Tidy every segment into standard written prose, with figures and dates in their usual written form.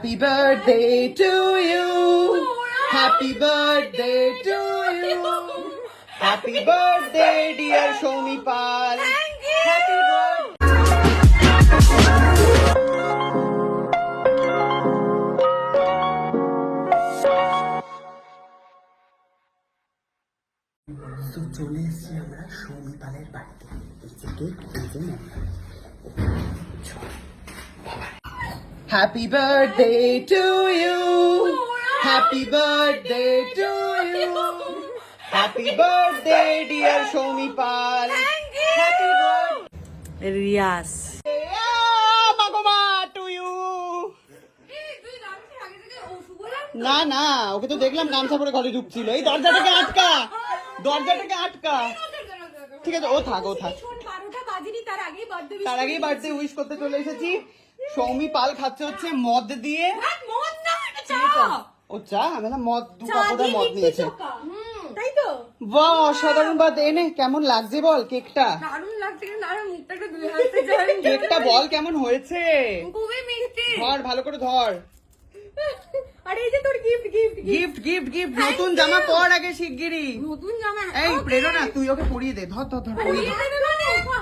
Happy birthday to you. Happy birthday to you. Happy birthday dear Shomi Pal. Thank you. Happy birthday. তো চলে এসেছি আমরা সৌমি পালের বাড়িতে। এই যে কেক, এই যে happy birthday to you, happy birthday to you, happy birthday dear Soumi Pal. Happy birthday রিয়াজ মাগোমা টু ইউ। না না, ওকে তো দেখলাম গামছা পরে ঘরে ঢুকছিল। এই দরজাটাকে আটকা, দরজাটাকে আটকা। ঠিক আছে, ও থাক, ও থাক। তার আগেই বার্থডে উইশ করতে চলে এসেছি। সৌমি পাল খাচ্ছে হচ্ছে মদ দিয়ে। ও চা, আমি না মদ, দু কাপড় মদ নিয়েছে। তাই তো, বাহ অসাধারণ। বাদ এনে কেমন লাগছে বল কেকটা? দারুণ লাগছে, কিন্তু আমার মুখটাকে ধুয়ে আসতে চাই। কেকটা বল কেমন হয়েছে? খুবই মিষ্টি। ধর, ভালো করে ধর। আর এই যে তোর gift gift gift gift gift. নতুন জামা পর আগে শিগগিরই। নতুন জামা। এই প্রেরণা, তুই ওকে পরিয়ে দে। ধর ধর ধর, পরিয়ে দে।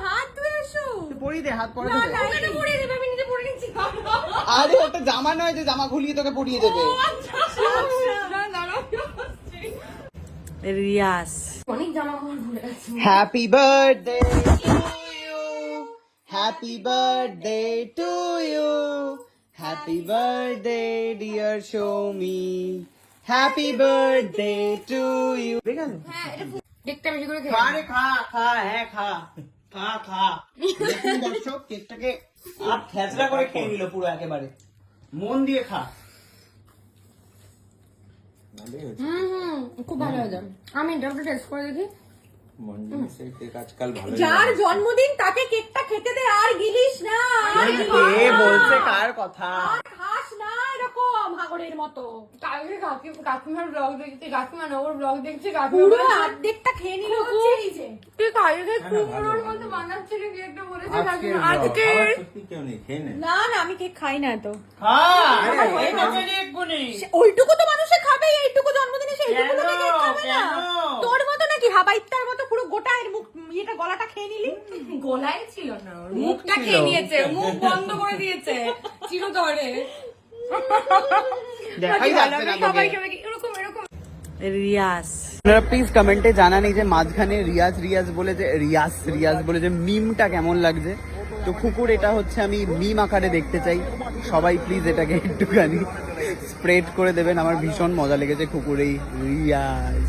হাত ধুয়ে এসো। তুই পরিয়ে দে, হাত পরে না দেবে। না, ওখানে পরিয়ে দেবে, আমি নিজে পরে নিচ্ছি। আরে ওটা জামা নয় যে জামা খুলিয়ে তোকে পরিয়ে দেবে। রিয়াজ অনেক জামা কাপড় ভুলে গেছি। Happy birthday to you, happy birthday to you, happy birthday dear Soumi, happy birthday to you. হ্যাঁ, এটা কেকটা বেশি করে খা রে, খা খা, হ্যাঁ খা খা খা। দেখুন দর্শক, কেকটাকে আর থেঁচড়া করে খেয়ে নিল পুরো একেবারে। মন দিয়ে খা। খুব ভালো হয়েছে। আমি এটা টেস্ট করে দেখি। আজকাল ভালো যার জন্মদিন তাকে কেকটা খেতে দে, আর গিলিস না, আর কে বলছে কার কথা? খাস না এরকম হাগরের মতো। কালকে কাকিমার ব্লগ দেখছি, কাকিমা নগর ব্লগ দেখছি, পুরো অর্ধেকটা খেয়ে নিল। তুই কালকে কুমড়োর মতো বানাচ্ছিলি কেকটা, বলেছে কাকিমা আজকে। কেউ নেই, খেয়ে নে। না না, আমি কেক খাই না তো। খা, হয়ে যাবে রে এক্ষুনি। ওইটুকু তো মানুষে খাবে, এইটুকু জন্মদিনে সে এইটুকু তো কেক খাবে না। কেন? তোর মতো নাকি হাবাইত্তার মতো পুরো গোটা এর মুখ, এটা গলাটা খেয়ে নিলি? গলায় ছিল না, মুখটা খেয়ে নিয়েছে, মুখ বন্ধ করে দিয়েছে চিরতরে। দেখাই যাচ্ছে না সবাই তোকে। খাবে কি এরকম এরকম। রিয়াজ, আপনারা প্লিজ কমেন্টে জানান এই যে মাঝখানে রিয়াজ রিয়াজ বলে যে রিয়াজ রিয়াজ বলে যে মিমটা কেমন লাগছে। তো কুকুর এটা হচ্ছে আমি মিম আকারে দেখতে চাই। সবাই প্লিজ এটাকে একটুখানি স্প্রেড করে দেবেন। আমার ভীষণ মজা লেগেছে কুকুর এই রিয়াজ।